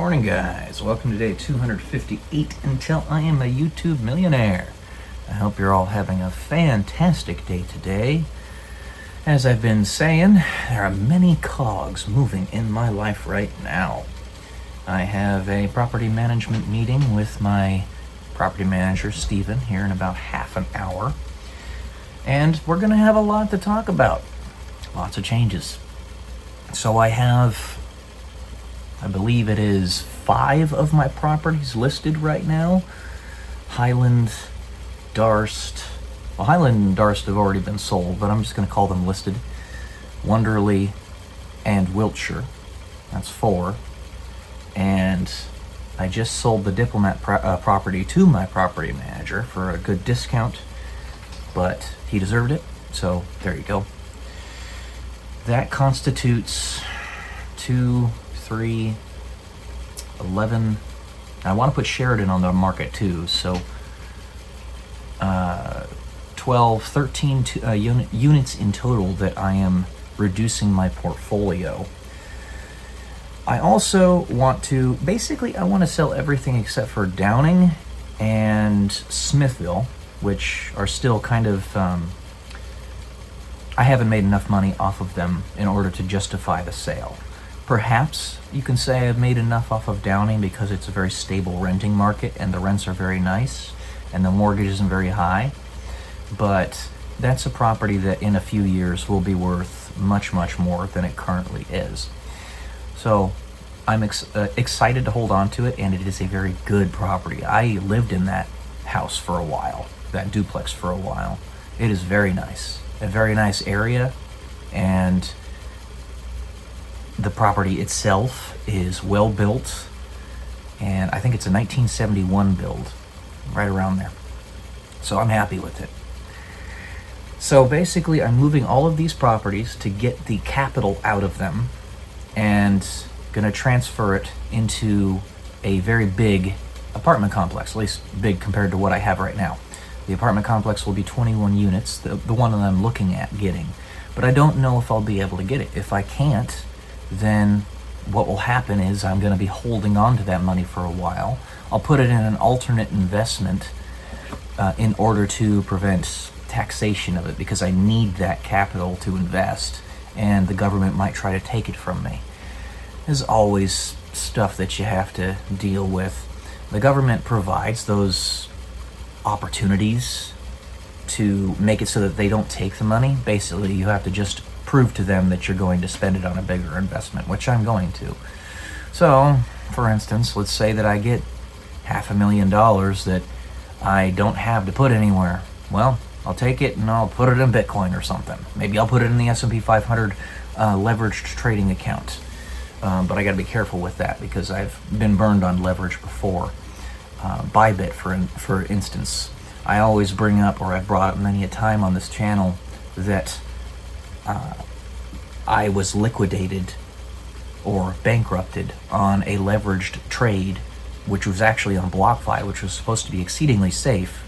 Morning, guys. Welcome to day 258 until I am a YouTube millionaire. I hope you're all having a fantastic day today. As I've been saying, there are many cogs moving in my life right now. I have a property management meeting with my property manager, Steven, here in about half an hour. And we're going to have a lot to talk about. Lots of changes. So I believe it is 5 of my properties listed right now. Highland, Darst. Well, Highland and Darst have already been sold, but I'm just going to call them listed. Wonderly and Wiltshire. That's 4. And I just sold the Diplomat property to my property manager for a good discount, but he deserved it, so there you go. That constitutes 2, 3, 11. I want to put Sheridan on the market too, so 12, 13 units in total that I am reducing my portfolio. I also want to, I want to sell everything except for Downing and Smithville, which are still kind of, I haven't made enough money off of them in order to justify the sale. Perhaps you can say I've made enough off of Downing because it's a very stable renting market and the rents are very nice and the mortgage isn't very high. But that's a property that in a few years will be worth much, much more than it currently is. So I'm excited to hold on to it, and it is a very good property. I lived in that house for a while, that duplex for a while. It is very nice, a very nice area, and the property itself is well built, and I think it's a 1971 build, right around there. So I'm happy with it. So basically, I'm moving all of these properties to get the capital out of them and going to transfer it into a very big apartment complex, at least big compared to what I have right now. The apartment complex will be 21 units, the one that I'm looking at getting. But I don't know if I'll be able to get it. If I can't, then what will happen is I'm going to be holding on to that money for a while. I'll put it in an alternate investment in order to prevent taxation of it, because I need that capital to invest, and the government might try to take it from me. There's always stuff that you have to deal with. The government provides those opportunities to make it so that they don't take the money. Basically, you have to just prove to them that you're going to spend it on a bigger investment, which I'm going to. So, for instance, let's say that I get $500,000 that I don't have to put anywhere. Well, I'll take it and I'll put it in Bitcoin or something. Maybe I'll put it in the S&P 500 leveraged trading account. But I got to be careful with that because I've been burned on leverage before. Bybit, for instance. I always bring up, or I've brought up many a time on this channel, that I was liquidated or bankrupted on a leveraged trade, which was actually on BlockFi, which was supposed to be exceedingly safe,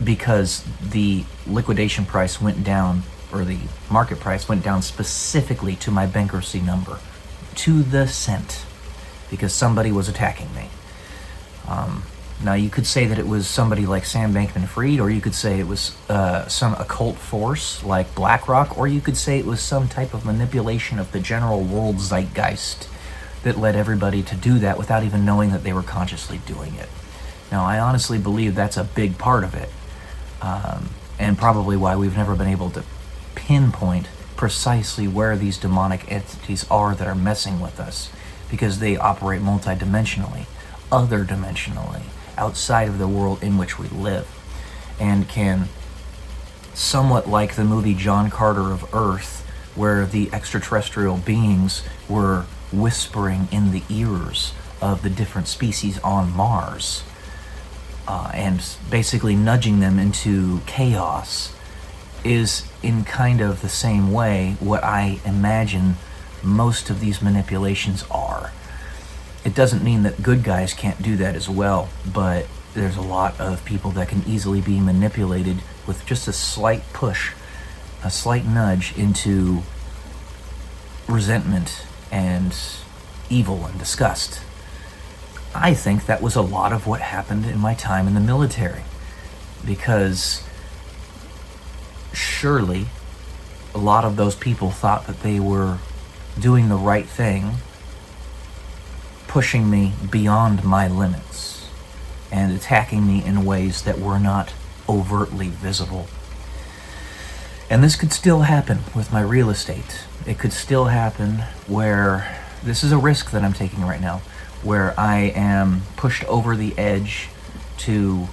because the liquidation price went down, or the market price went down specifically to my bankruptcy number, to the cent, because somebody was attacking me. Now, you could say that it was somebody like Sam Bankman-Fried, or you could say it was some occult force like BlackRock, or you could say it was some type of manipulation of the general world zeitgeist that led everybody to do that without even knowing that they were consciously doing it. Now, I honestly believe that's a big part of it, and probably why we've never been able to pinpoint precisely where these demonic entities are that are messing with us, because they operate multidimensionally, other-dimensionally, outside of the world in which we live, and can, somewhat like the movie John Carter of Earth, where the extraterrestrial beings were whispering in the ears of the different species on Mars, and basically nudging them into chaos, is in kind of the same way what I imagine most of these manipulations are. It doesn't mean that good guys can't do that as well, but there's a lot of people that can easily be manipulated with just a slight push, a slight nudge into resentment and evil and disgust. I think that was a lot of what happened in my time in the military, because surely a lot of those people thought that they were doing the right thing, pushing me beyond my limits and attacking me in ways that were not overtly visible. And this could still happen with my real estate. It could still happen where, this is a risk that I'm taking right now, where I am pushed over the edge to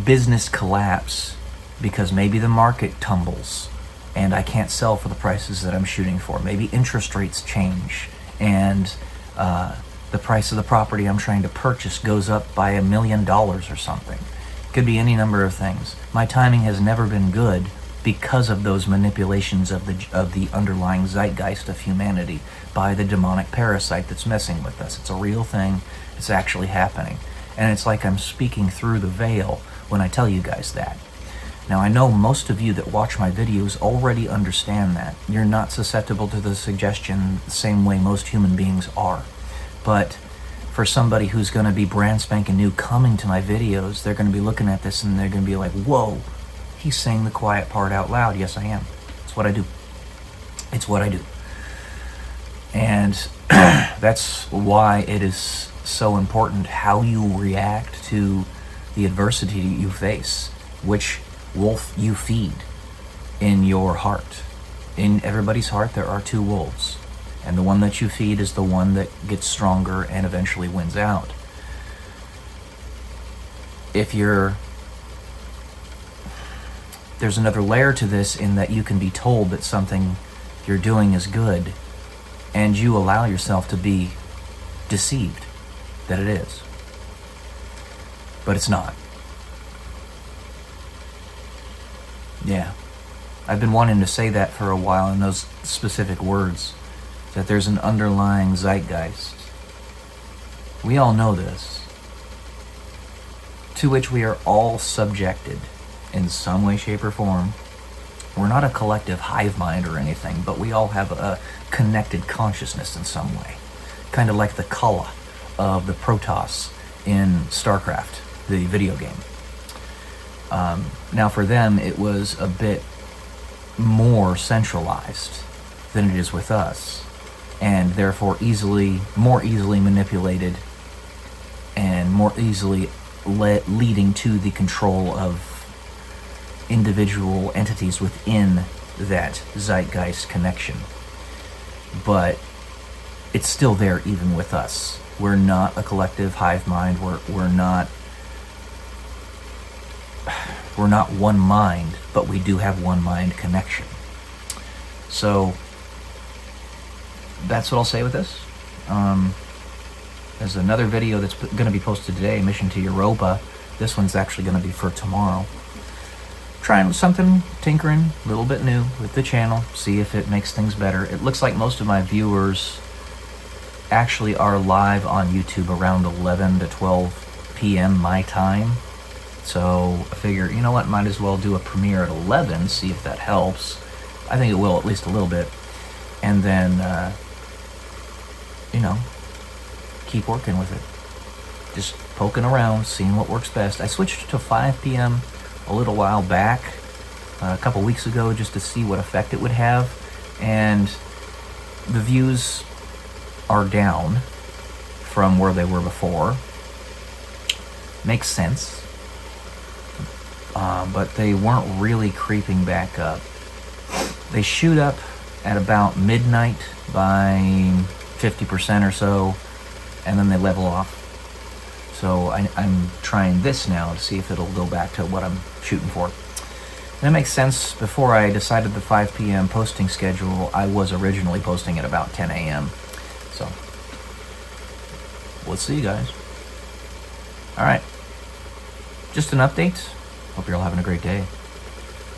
business collapse, because maybe the market tumbles and I can't sell for the prices that I'm shooting for. Maybe interest rates change and the price of the property I'm trying to purchase goes up by $1 million or something. It could be any number of things. My timing has never been good because of those manipulations of the underlying zeitgeist of humanity by the demonic parasite that's messing with us. It's a real thing. It's actually happening. And it's like I'm speaking through the veil when I tell you guys that. Now, I know most of you that watch my videos already understand that. You're not susceptible to the suggestion the same way most human beings are. But for somebody who's going to be brand spanking new coming to my videos, they're going to be looking at this and they're going to be like, whoa, he's saying the quiet part out loud. Yes, I am. It's what I do. It's what I do. And that's why it is so important how you react to the adversity you face, which wolf you feed in your heart. In everybody's heart there are two wolves, and the one that you feed is the one that gets stronger and eventually wins out. There's another layer to this, in that you can be told that something you're doing is good, and you allow yourself to be deceived that it is. But it's not. Yeah. I've been wanting to say that for a while in those specific words, that there's an underlying zeitgeist. We all know this, to which we are all subjected in some way, shape, or form. We're not a collective hive mind or anything, but we all have a connected consciousness in some way. Kind of like the Kala of the Protoss in StarCraft, the video game. Now for them, it was a bit more centralized than it is with us, and therefore more easily manipulated, and more easily leading to the control of individual entities within that zeitgeist connection. But it's still there even with us. We're not a collective hive mind. We're not one mind, but we do have one mind connection. So that's what I'll say with this. There's another video that's going to be posted today, Mission to Europa. This one's actually going to be for tomorrow. Trying something, tinkering, a little bit new with the channel, see if it makes things better. It looks like most of my viewers actually are live on YouTube around 11 to 12 p.m. my time. So I figure, you know what, might as well do a premiere at 11, see if that helps. I think it will, at least a little bit. And then, keep working with it. Just poking around, seeing what works best. I switched to 5 p.m. a little while back, a couple weeks ago, just to see what effect it would have. And the views are down from where they were before. Makes sense. But they weren't really creeping back up. They shoot up at about midnight by 50% or so, and then they level off. So I'm trying this now to see if it'll go back to what I'm shooting for. And it makes sense. Before I decided the 5 p.m. posting schedule, I was originally posting at about 10 a.m. So, let's see, guys. Alright. Just an update. Hope you're all having a great day.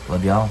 Love y'all.